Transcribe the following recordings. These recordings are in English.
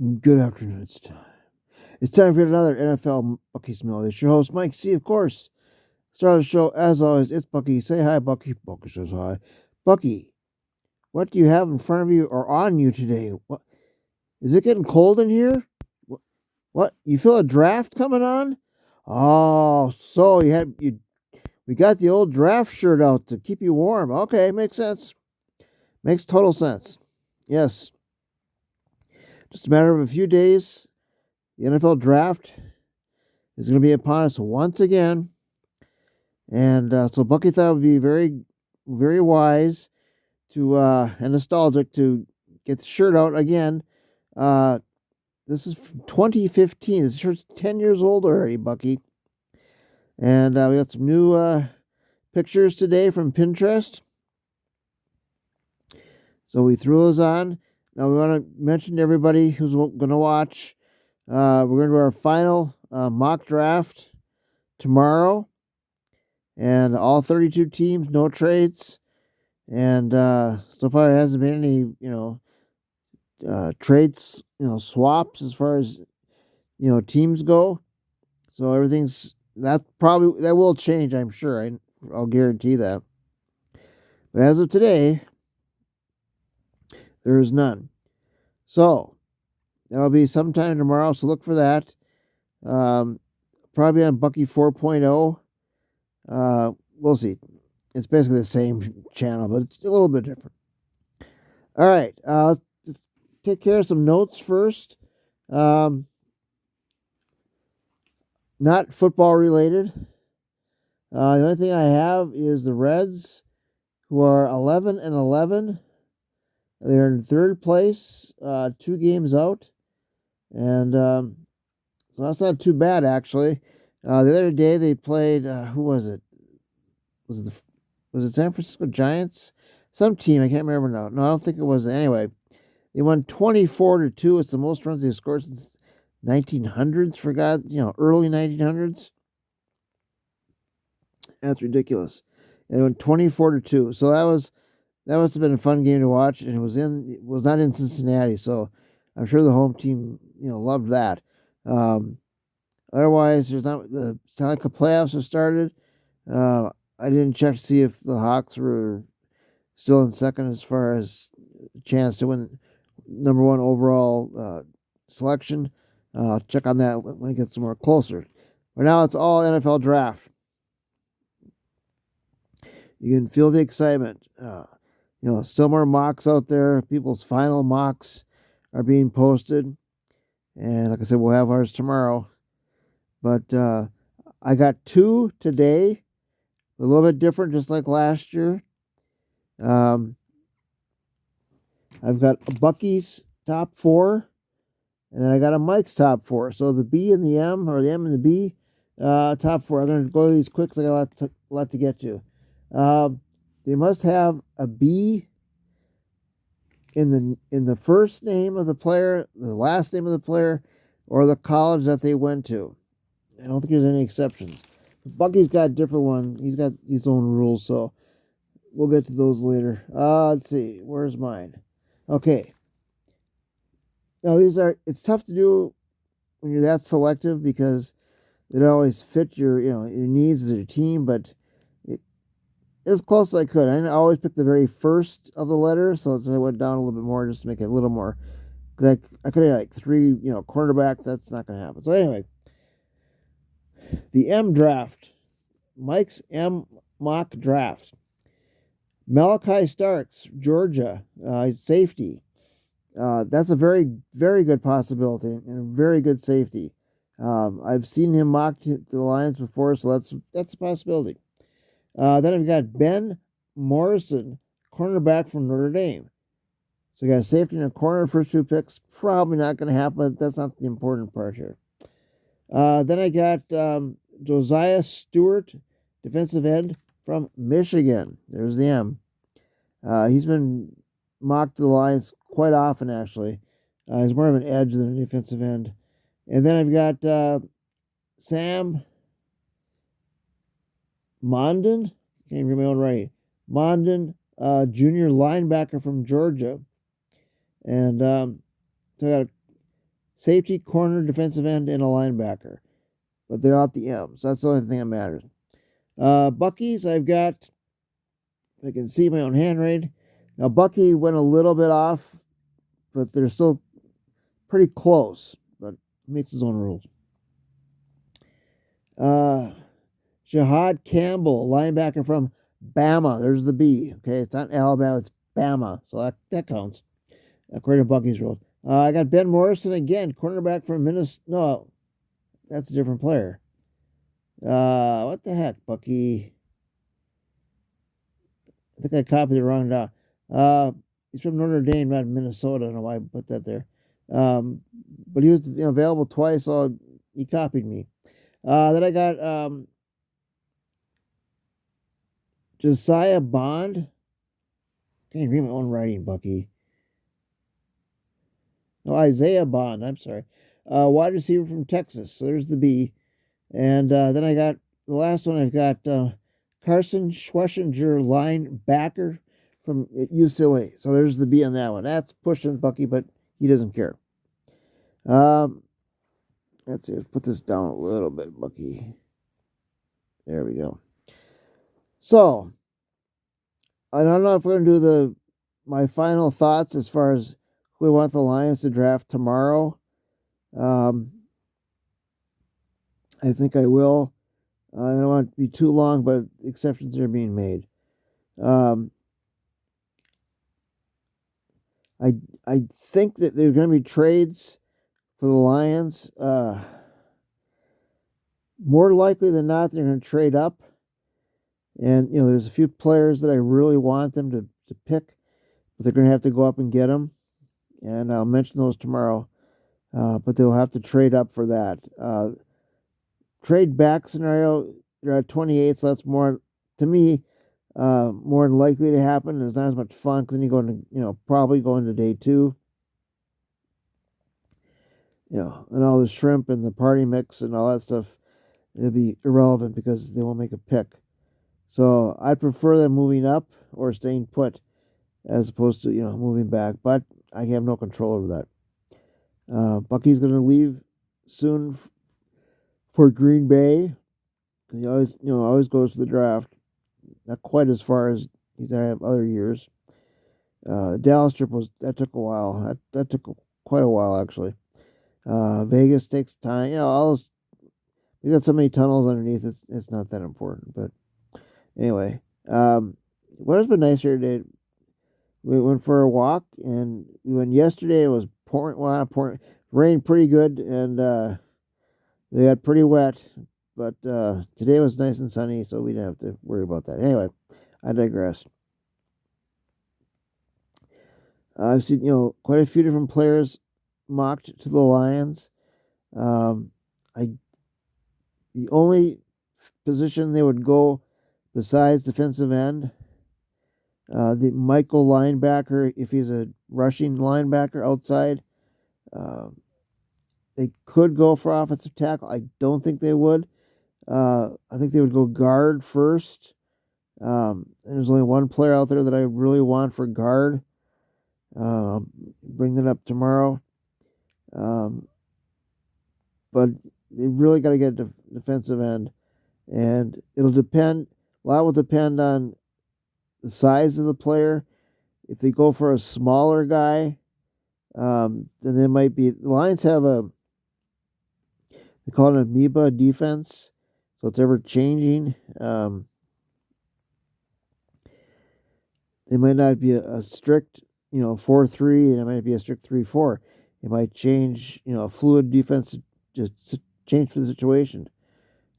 Good afternoon. It's time for another NFL Bucky Smell. It's your host, Mike C. Of course. Start of the show, as always, it's Bucky. Say hi, Bucky. Bucky says hi. Bucky, what do you have in front of you or on you today? What is it getting cold in here? What? You feel a draft coming on? Oh, so we got the old draft shirt out to keep you warm. Okay, makes sense. Makes total sense. Yes. Just a matter of a few days. The NFL draft is going to be upon us once again. And so Bucky thought it would be very, very wise to and nostalgic to get the shirt out again. Uh, this is from 2015. This shirt's 10 years old already, Bucky. And we got some new pictures today from Pinterest. So we threw those on. Now we want to mention to everybody who's going to watch. We're going to do our final mock draft tomorrow. And all 32 teams, no trades. And so far, there hasn't been any, trades, swaps as far as teams go. So that will change, I'm sure. I'll guarantee that. But as of today, there is none. So that'll be sometime tomorrow. So look for that. Probably on Bucky 4.0. We'll see. It's basically the same channel, but it's a little bit different. All right. Let's just take care of some notes first. Not football related. The only thing I have is the Reds, who are 11-11. They're in third place, 2 games out, and so that's not too bad actually. The other day they played. Who was it? Was it San Francisco Giants? Some team I can't remember now. No, I don't think it was. Anyway, they won 24-2. It's the most runs they've scored since 1900s. For God, early 1900s. That's ridiculous. And it went 24-2. So that must have been a fun game to watch, and it was not in Cincinnati, so I'm sure the home team loved that. Otherwise, there's not the Stanley Cup playoffs have started. I didn't check to see if the Hawks were still in second as far as chance to win number one overall selection. I'll check on that when it gets more closer. But now it's all NFL draft. You can feel the excitement. Still more mocks out there. People's final mocks are being posted. And like I said, we'll have ours tomorrow. But I got 2 today. A little bit different, just like last year. I've got a Bucky's top 4. And then I got a Mike's top 4. So the B and the M, or the M and the B, top 4. I'm going to go through these quick because I got a lot to get to. They must have a B in the first name of the player, the last name of the player, or the college that they went to. I don't think there's any exceptions. Bucky's got a different one. He's got his own rules, so we'll get to those later. Let's see. Where's mine? Okay. Now it's tough to do when you're that selective because they don't always fit your needs as your team, but as close as I could. I always pick the very first of the letter, so I went down a little bit more just to make it a little more. Because I could have 3, quarterbacks. That's not going to happen. So anyway, the M draft, Mike's M mock draft. Malachi Starks, Georgia, safety. That's a very, very good possibility and a very good safety. I've seen him mock to the Lions before, so that's a possibility. Then I've got Ben Morrison, cornerback from Notre Dame. So you got a safety and a corner, first 2 picks. Probably not going to happen, but that's not the important part here. Then I got Josiah Stewart, defensive end from Michigan. There's the M. He's been mocked to the Lions quite often, actually. He's more of an edge than a defensive end. And then I've got Sam Mondon. Can't read my own writing. Mondon, junior linebacker from Georgia. And so I got safety, corner, defensive end, and a linebacker. But they got the M, so that's the only thing that matters. Bucky's, I've got, I can see my own handwriting. Now, Bucky went a little bit off, but they're still pretty close, but makes his own rules. Shahad Campbell, linebacker from Bama. There's the B. Okay, it's not Alabama, it's Bama, so that counts, according to Bucky's rules. I got Ben Morrison again, cornerback from Minnesota. No, that's a different player. What the heck, Bucky? I think I copied it wrong down. He's from Notre Dame, not Minnesota. I don't know why I put that there. But he was available twice, so he copied me. Then I got Josiah Bond. Can't read my own writing, Bucky. No, Isaiah Bond. I'm sorry. Wide receiver from Texas. So there's the B. And then I got the last one. I've got Carson Schwessinger, linebacker from UCLA. So there's the B on that one. That's pushing Bucky, but he doesn't care. Let's see. Let's put this down a little bit, Bucky. There we go. So I don't know if we're going to do my final thoughts as far as who we want the Lions to draft tomorrow. I think I will. I don't want it to be too long, but exceptions are being made. I think that there's going to be trades for the Lions. More likely than not, they're going to trade up. And, there's a few players that I really want them to pick, but they're going to have to go up and get them. And I'll mention those tomorrow. But they'll have to trade up for that. Trade back scenario, they're at 28, so that's more, to me, more than likely to happen. There's not as much fun because then you go into, probably go into day 2. And all the shrimp and the party mix and all that stuff, it'll be irrelevant because they won't make a pick. So I prefer them moving up or staying put as opposed to, moving back. But I have no control over that. Bucky's going to leave soon for Green Bay. He always goes to the draft. Not quite as far as he's had other years. Dallas trip that took a while. That took quite a while actually. Vegas takes time. All those. We got so many tunnels underneath. It's not that important. But anyway, what has been nice here today? We went for a walk, and we went yesterday. It was pouring. Well, not pouring. Rained pretty good, and we got pretty wet. But today was nice and sunny, so we didn't have to worry about that. Anyway, I digress. I've seen quite a few different players mocked to the Lions. The only position they would go besides defensive end, the Michael linebacker, if he's a rushing linebacker outside, they could go for offensive tackle. I don't think they would. I think they would go guard first. And there's only one player out there that I really want for guard. I'll bring that up tomorrow. But they really got to get a defensive end. And it'll depend, a lot will depend on the size of the player. If they go for a smaller guy, then there might be, the Lions have they call it an amoeba defense. So it's ever changing. They might not be a strict, 4-3, and it might be a strict 3-4. It might change, a fluid defense, just change for the situation.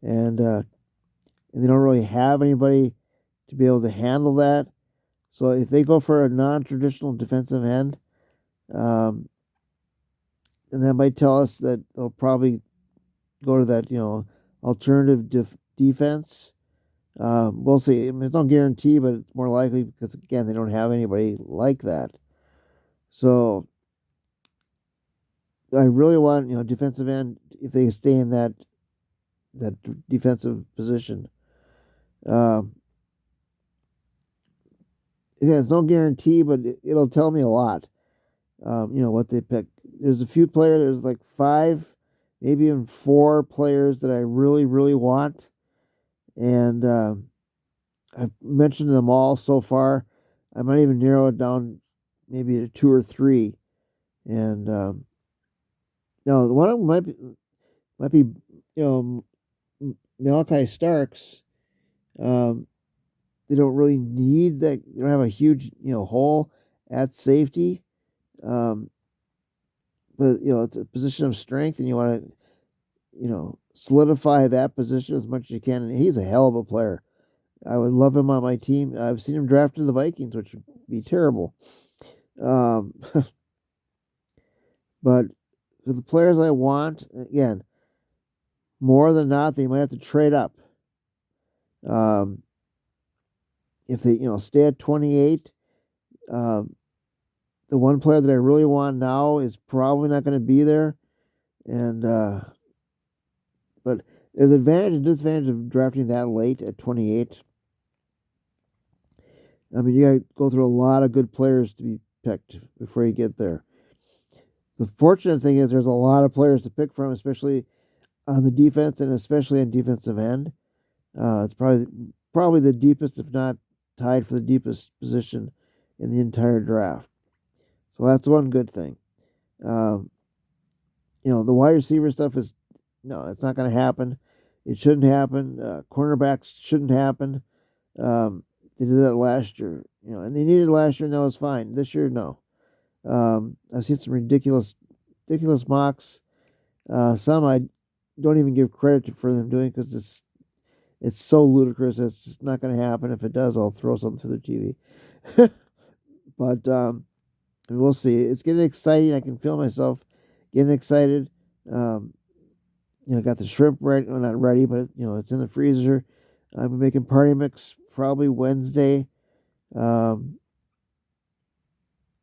And they don't really have anybody to be able to handle that. So if they go for a non-traditional defensive end, and that might tell us that they'll probably go to that, alternative defense. We'll see. I mean, it's no guarantee, but it's more likely because, again, they don't have anybody like that. So I really want, defensive end, if they stay in that defensive position. It has no guarantee, but it'll tell me a lot. what they pick. There's a few players. There's like 5, maybe even 4 players that I really, really want, and I've mentioned them all so far. I might even narrow it down, maybe to 2 or 3. And no, the one of them might be Malachi Starks. Um, they don't really need that. They don't have a huge hole at safety. Um, but it's a position of strength, and you want to solidify that position as much as you can. And he's a hell of a player. I would love him on my team. I've seen him drafted to the Vikings, which would be terrible. Um, but for the players I want, again, more than not, they might have to trade up. If they stay at 28, the one player that I really want now is probably not going to be there, and but there's advantage and disadvantage of drafting that late at 28. I mean, you got to go through a lot of good players to be picked before you get there. The fortunate thing is there's a lot of players to pick from, especially on the defense and especially on defensive end. It's probably the deepest, if not tied for the deepest position in the entire draft. So that's one good thing. The wide receiver stuff it's not going to happen. It shouldn't happen. Cornerbacks shouldn't happen. They did that last year, and they needed it last year. No, it's fine. This year, no. I've seen some ridiculous mocks. Some I don't even give credit for them doing because it's so ludicrous. It's just not going to happen. If it does, I'll throw something through the TV. But we'll see. It's getting exciting. I can feel myself getting excited. I got the shrimp ready. Well, not ready, but it's in the freezer. I'm making party mix probably Wednesday.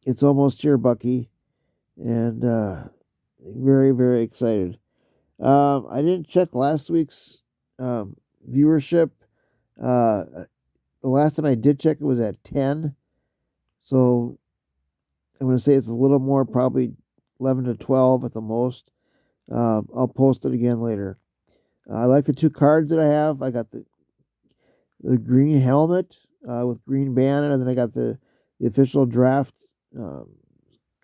It's almost here, Bucky, and very, very excited. I didn't check last week's viewership. The last time I did check, it was at 10. So I'm going to say it's a little more, probably 11 to 12 at the most. I'll post it again later. I like the 2 cards that I have. I got the green helmet with green band, and then I got the official draft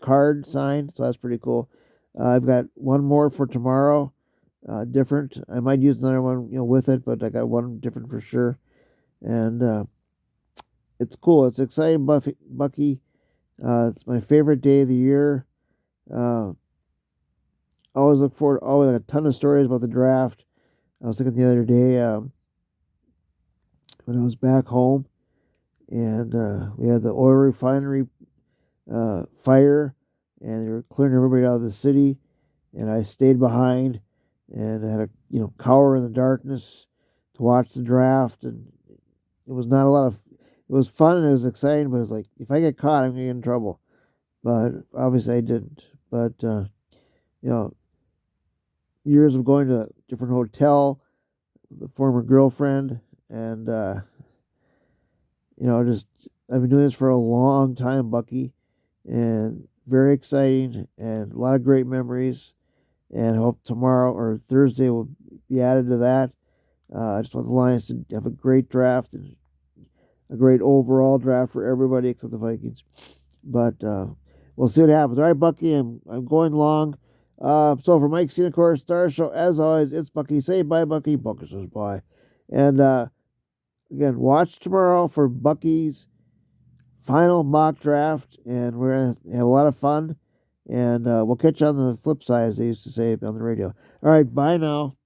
card signed, so that's pretty cool. I've got one more for tomorrow, different. I might use another one, with it, but I got one different for sure, and it's cool. It's exciting, Bucky. It's my favorite day of the year. Always look forward. Always a ton of stories about the draft. I was thinking the other day when I was back home, and we had the oil refinery fire, and they were clearing everybody out of the city, and I stayed behind and I had to cower in the darkness to watch the draft, and it was not a lot of. It was fun and it was exciting, but it's like if I get caught, I'm gonna get in trouble. But obviously, I didn't. But years of going to a different hotel with a former girlfriend, and just I've been doing this for a long time, Bucky, and very exciting and a lot of great memories. And I hope tomorrow or Thursday will be added to that. I just want the Lions to have a great draft and a great overall draft for everybody except the Vikings. But we'll see what happens. All right, Bucky, I'm going long. So for Mike Senecor, Star Show, as always, it's Bucky. Say bye, Bucky. Bucky says bye. And again, watch tomorrow for Bucky's final mock draft, and we're going to have a lot of fun. And we'll catch you on the flip side, as they used to say on the radio. All right, bye now.